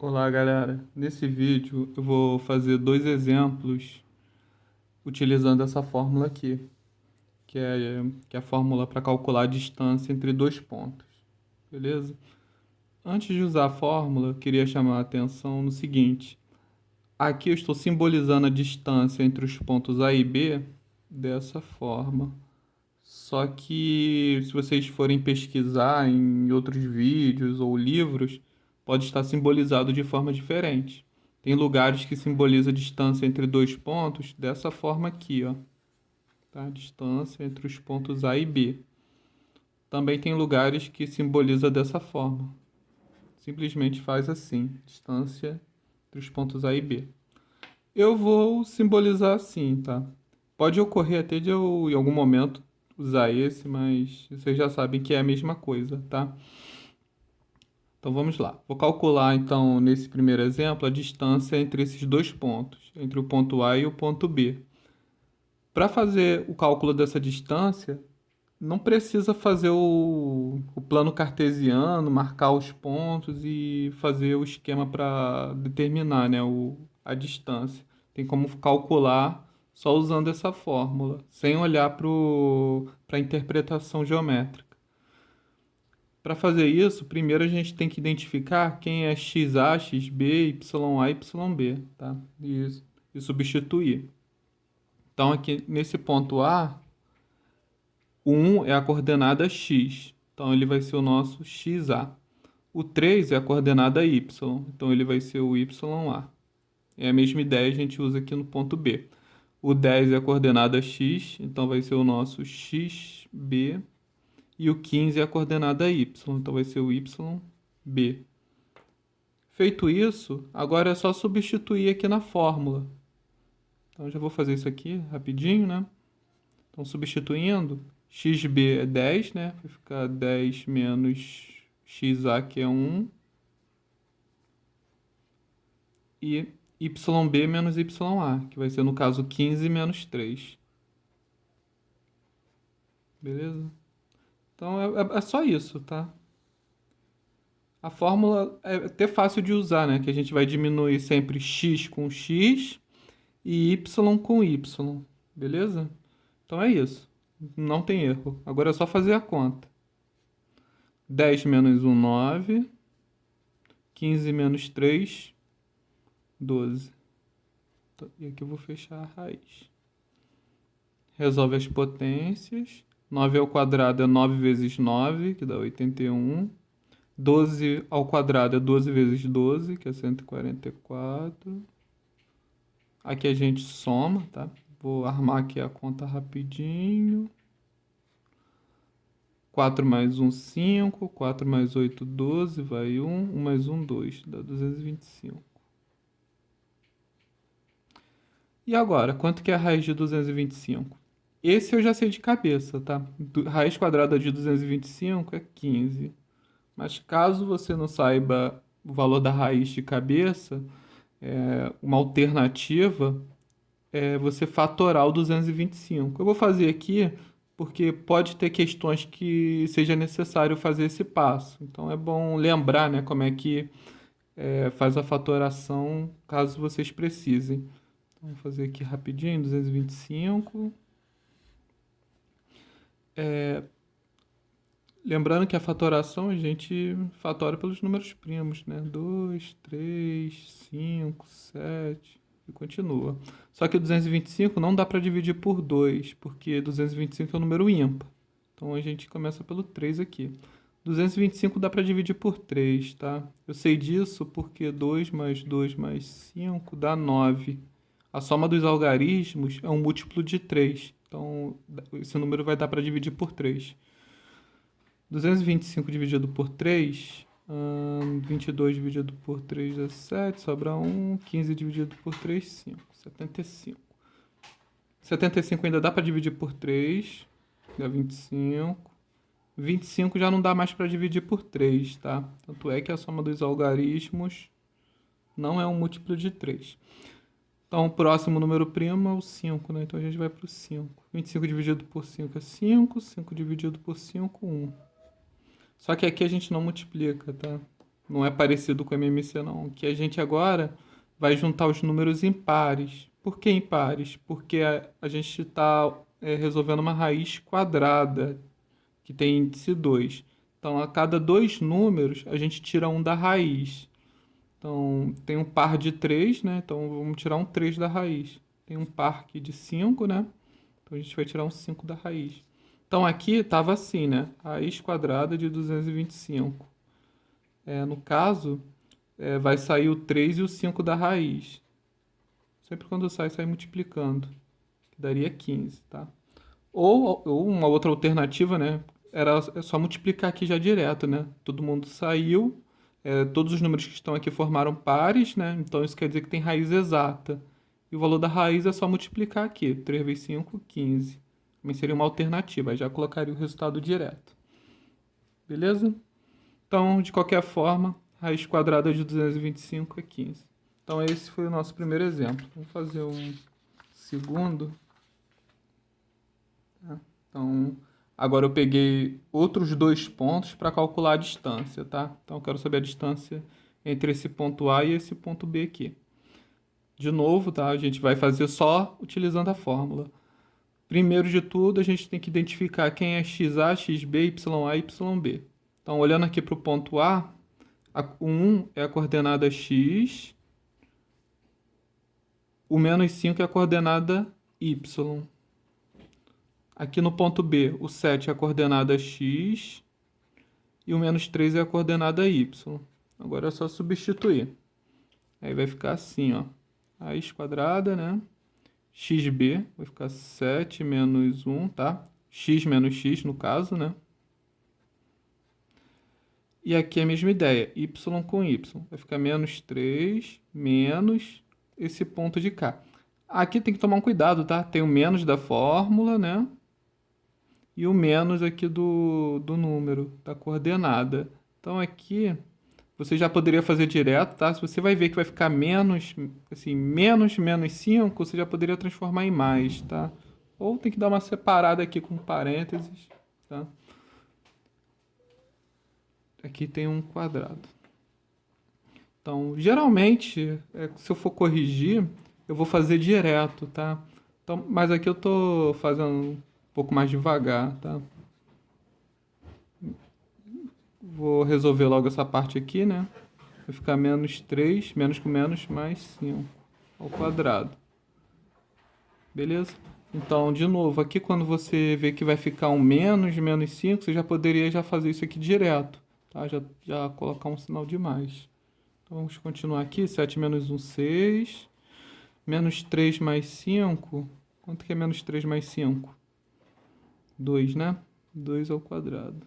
Olá, galera. Nesse vídeo eu vou fazer dois exemplos utilizando essa fórmula aqui, que é a fórmula para calcular a distância entre dois pontos, beleza? Antes de usar a fórmula, eu queria chamar a atenção no seguinte: aqui eu estou simbolizando a distância entre os pontos A e B dessa forma. Só que se vocês forem pesquisar em outros vídeos ou livros, pode estar simbolizado de forma diferente. Tem lugares que simboliza a distância entre dois pontos dessa forma aqui, ó, tá? Distância entre os pontos A e B. Também tem lugares que simboliza dessa forma. Simplesmente faz assim, distância entre os pontos A e B. Eu vou simbolizar assim, tá? Pode ocorrer até de eu, em algum momento, usar esse, mas vocês já sabem que é a mesma coisa, tá? Então vamos lá. Vou calcular, então, nesse primeiro exemplo, a distância entre esses dois pontos, entre o ponto A e o ponto B. Para fazer o cálculo dessa distância, não precisa fazer o plano cartesiano, marcar os pontos e fazer o esquema para determinar, né, a distância. Tem como calcular só usando essa fórmula, sem olhar para a interpretação geométrica. Para fazer isso, primeiro a gente tem que identificar quem é XA, XB, YA e YB, tá? E substituir. Então, aqui nesse ponto A, o 1 é a coordenada x, então ele vai ser o nosso xa. O 3 é a coordenada y, então ele vai ser o ya. É a mesma ideia a gente usa aqui no ponto B. O 10 é a coordenada x, então vai ser o nosso xb. E o 15 é a coordenada y, então vai ser o yb. Feito isso, agora é só substituir aqui na fórmula. Então já vou fazer isso aqui rapidinho, né? Então substituindo, xb é 10, né? Vai ficar 10 menos xa, que é 1. E yb menos ya, que vai ser no caso 15 menos 3. Beleza? Então é só isso, tá? A fórmula é até fácil de usar, né? Que a gente vai diminuir sempre x com x e y com y. Beleza? Então é isso. Não tem erro. Agora é só fazer a conta. 10 menos 1, 9. 15 menos 3, 12. E aqui eu vou fechar a raiz. Resolve as potências. 9 ao quadrado é 9 vezes 9, que dá 81. 12 ao quadrado é 12 vezes 12, que é 144. Aqui a gente soma, tá? Vou armar aqui a conta rapidinho. 4 mais 1, 5. 4 mais 8, 12. Vai 1. 1 mais 1, 2. Dá 225. E agora, quanto que é a raiz de 225? Esse eu já sei de cabeça, tá? Raiz quadrada de 225 é 15. Mas caso você não saiba o valor da raiz de cabeça, uma alternativa é você fatorar o 225. Eu vou fazer aqui porque pode ter questões que seja necessário fazer esse passo. Então é bom lembrar, né, como é que faz a fatoração caso vocês precisem. Então, vou fazer aqui rapidinho, 225. Lembrando que a fatoração a gente fatora pelos números primos, né? 2, 3, 5, 7 e continua. Só que o 225 não dá para dividir por 2, porque 225 é um número ímpar. Então a gente começa pelo 3 aqui. 225 dá para dividir por 3, tá? Eu sei disso porque 2 mais 2 mais 5 dá 9. A soma dos algarismos é um múltiplo de 3. Então esse número vai dar para dividir por 3. 225 dividido por 3, 22 dividido por 3 dá 7, sobra 1, 15 dividido por 3, 5, 75. 75 ainda dá para dividir por 3, dá 25. 25 já não dá mais para dividir por 3, tá? Tanto é que a soma dos algarismos não é um múltiplo de 3. Então, o próximo número primo é o 5, né? Então a gente vai para o 5. 25 dividido por 5 é 5, 5 dividido por 5, 1. Só que aqui a gente não multiplica, tá? Não é parecido com o MMC, não. Que a gente agora vai juntar os números impares. Por que impares? Porque a gente está resolvendo uma raiz quadrada, que tem índice 2. Então, a cada dois números, a gente tira um da raiz. Então, tem um par de 3, né? Então, vamos tirar um 3 da raiz. Tem um par aqui de 5, né? Então, a gente vai tirar um 5 da raiz. Então, aqui estava assim, né? Raiz quadrada de 225. No caso, vai sair o 3 e o 5 da raiz. Sempre quando sai multiplicando. Que daria 15, tá? Ou uma outra alternativa, né? É só multiplicar aqui já direto, né? Todo mundo saiu. Todos os números que estão aqui formaram pares, né? Então isso quer dizer que tem raiz exata. E o valor da raiz é só multiplicar aqui. 3 vezes 5, 15. Também seria uma alternativa. Aí já colocaria o resultado direto. Beleza? Então, de qualquer forma, raiz quadrada de 225 é 15. Então, esse foi o nosso primeiro exemplo. Vamos fazer um segundo. Então, agora eu peguei outros dois pontos para calcular a distância, tá? Então, eu quero saber a distância entre esse ponto A e esse ponto B aqui. De novo, tá? A gente vai fazer só utilizando a fórmula. Primeiro de tudo, a gente tem que identificar quem é XA, XB, YA e YB. Então, olhando aqui para o ponto A, o 1 é a coordenada X, o menos 5 é a coordenada Y. Aqui no ponto B, o 7 é a coordenada X e o menos 3 é a coordenada Y. Agora é só substituir. Aí vai ficar assim, ó. Raiz quadrada, né? XB vai ficar 7 menos 1, tá? X menos X, no caso, né? E aqui é a mesma ideia, Y com Y. Vai ficar menos 3, menos esse ponto de cá. Aqui tem que tomar um cuidado, tá? Tem o menos da fórmula, né? E o menos aqui do número, da coordenada. Então aqui você já poderia fazer direto, tá? Se você vai ver que vai ficar menos, assim, menos 5, você já poderia transformar em mais, tá? Ou tem que dar uma separada aqui com parênteses, tá? Aqui tem um quadrado. Então, geralmente, se eu for corrigir, eu vou fazer direto, tá? Então, mas aqui eu tô fazendo um pouco mais devagar, tá? Vou resolver logo essa parte aqui, né? Vai ficar menos 3, menos com menos, mais 5 ao quadrado. Beleza? Então, de novo, aqui quando você vê que vai ficar um menos 5, você já poderia já fazer isso aqui direto, tá? Já colocar um sinal de mais. Então, vamos continuar aqui. 7 menos 1, 6. Menos 3 mais 5. Quanto que é menos 3 mais 5? 2, né? 2 ao quadrado.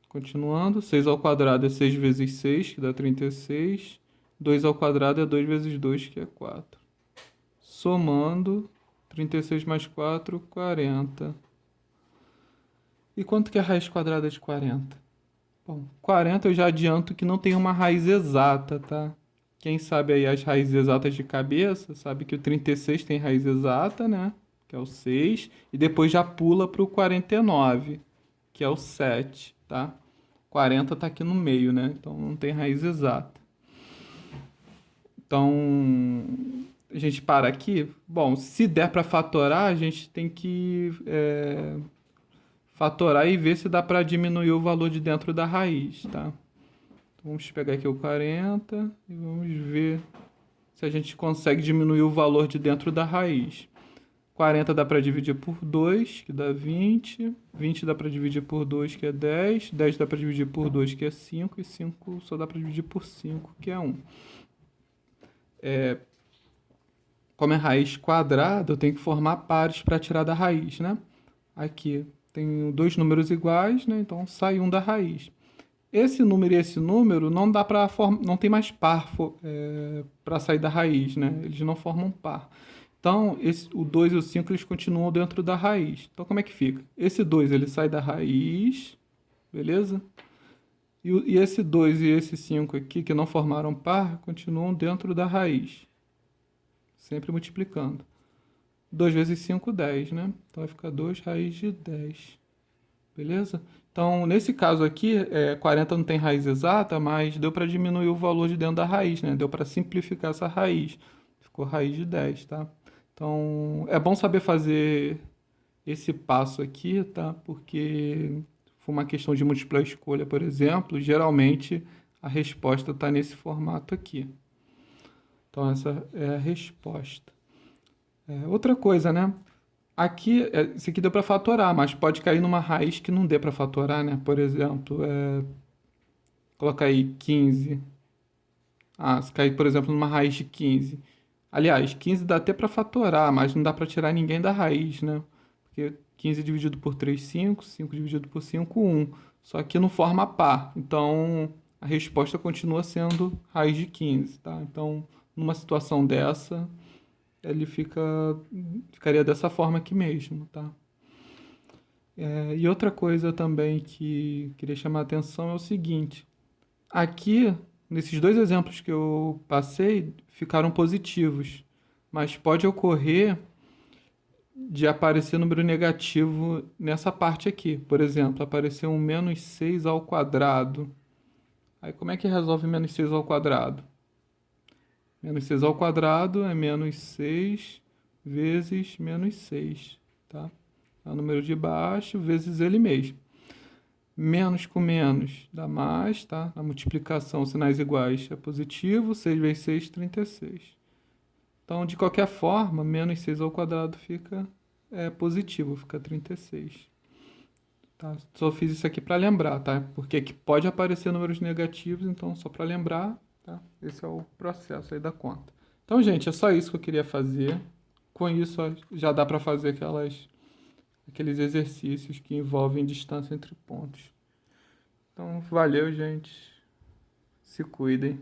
Continuando. 6 ao quadrado é 6 vezes 6, que dá 36. 2 ao quadrado é 2 vezes 2, que é 4. Somando, 36 mais 4, 40. E quanto que é a raiz quadrada de 40? Bom, 40 eu já adianto que não tem uma raiz exata, tá? Quem sabe aí as raízes exatas de cabeça, sabe que o 36 tem raiz exata, né? Que é o 6. E depois já pula para o 49, que é o 7, tá? 40 tá aqui no meio, né? Então não tem raiz exata. Então, a gente para aqui. Bom, se der para fatorar, a gente tem que fatorar e ver se dá para diminuir o valor de dentro da raiz, tá? Então, vamos pegar aqui o 40 e vamos ver se a gente consegue diminuir o valor de dentro da raiz. 40 dá para dividir por 2, que dá 20. 20 dá para dividir por 2, que é 10. 10 dá para dividir por 2, que é 5. E 5 só dá para dividir por 5, que é 1. Como é raiz quadrada, eu tenho que formar pares para tirar da raiz, né? Aqui tem dois números iguais, né? Então sai um da raiz. Esse número e esse número não dá para não tem mais par para sair da raiz, né? Eles não formam par. Então, o 2 e o 5 eles continuam dentro da raiz. Então, como é que fica? Esse 2 ele sai da raiz, beleza? E esse 2 e esse 5 aqui, que não formaram par, continuam dentro da raiz. Sempre multiplicando. 2 vezes 5, 10, né? Então vai ficar 2 raiz de 10. Beleza? Então, Então, nesse caso aqui, 40 não tem raiz exata, mas deu para diminuir o valor de dentro da raiz, né? Deu para simplificar essa raiz. Ficou raiz de 10, tá? Então, é bom saber fazer esse passo aqui, tá? Porque se for uma questão de múltipla escolha, por exemplo, geralmente a resposta está nesse formato aqui. Então, essa é a resposta. Outra coisa, né? Aqui, isso aqui deu para fatorar, mas pode cair numa raiz que não dê para fatorar, né? Por exemplo, colocar aí 15. Se cair, por exemplo, numa raiz de 15. Aliás, 15 dá até para fatorar, mas não dá para tirar ninguém da raiz, né? Porque 15 dividido por 3, 5. 5 dividido por 5, 1. Só que não forma par. Então, a resposta continua sendo raiz de 15, tá? Então, numa situação dessa, ele ficaria dessa forma aqui mesmo, tá? E outra coisa também que queria chamar a atenção é o seguinte: aqui, nesses dois exemplos que eu passei, ficaram positivos, mas pode ocorrer de aparecer número negativo nessa parte aqui. Por exemplo, aparecer um menos 6 ao quadrado. Aí como é que resolve menos 6 ao quadrado? Menos 6 ao quadrado é menos 6 vezes menos 6, tá? É o número de baixo vezes ele mesmo. Menos com menos dá mais, tá? Na multiplicação, sinais iguais é positivo, 6 vezes 6, 36. Então, de qualquer forma, menos 6 ao quadrado fica positivo, fica 36. Tá? Só fiz isso aqui para lembrar, tá? Porque aqui pode aparecer números negativos, então só para lembrar, tá? Esse é o processo aí da conta. Então, gente, é só isso que eu queria fazer. Com isso, ó, já dá para fazer aqueles exercícios que envolvem distância entre pontos. Então, valeu, gente. Se cuidem.